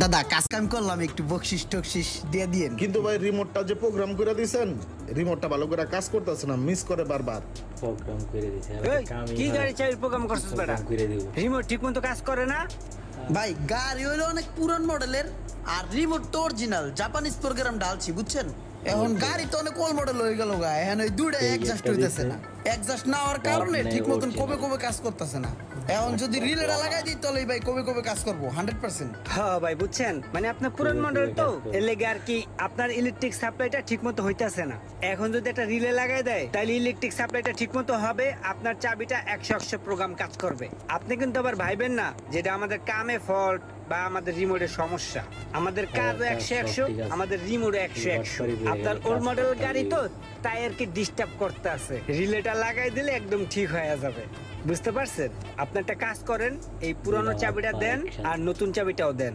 দাদা কাজ কাম করলাম, একটু বকশিস টকশিস দিয়ে দিয়েন। কিন্তু ভাই রিমোটটা যে প্রোগ্রাম করে দিয়েছেন, রিমোটটা ভালো করে কাজ করতেছে না, মিস করে বারবার। প্রোগ্রাম করে দিছে কি গাড়ি চাই প্রোগ্রাম করছিস বেটা? করে দিব রিমোট ঠিকমতো কাজ করে না। ভাই গাড়ি হইলো অনেক পুরান মডেলের, আর রিমোট তো অরিজিনাল জাপানিজ প্রোগ্রাম ডালছি, বুঝছেন? এখন গাড়ি তো অনেক ওল্ড মডেল হয়ে গেল গা, এখন ওই দুইটা এক্সাস্ট হইতেছে না। এক্সাস্ট না হওয়ার কারণে ঠিক মতন কবে কবে কাজ করতেছে না। এখন যদি রিলেটা লাগাই দিই তাহলে ভাই কবে কবে কাজ করবো 100%। হ্যাঁ ভাই বুঝছেন, মানে আপনার পুরান মডেল তো এর লেগে আর কি আপনার ইলেকট্রিক সাপ্লাইটা ঠিকমতো হইতাছে না। এখন যদি একটা রিলে লাগাই দেয় তাহলে ইলেকট্রিক সাপ্লাইটা ঠিকমতো হবে, আপনার চাবিটা 100 প্রোগ্রাম কাজ করবে। আপনি কিন্তু আবার ভাইবেন না যেটা আমাদের কামে ফল্ট বা আমাদের রিমোটের সমস্যা। আমাদের কাজ 100, আমাদের রিমোট 100। আপনার ওল্ড মডেল গাড়ি তো তাই আর কি ডিস্টার্ব করতে আছে। রিলেটা লাগাই দিলে একদম ঠিক হয়ে যাবে, বুঝতে পারছেন? আপনি একটা কাজ করেন, এই পুরানো চাবিটা দেন আর নতুন চাবিটাও দেন।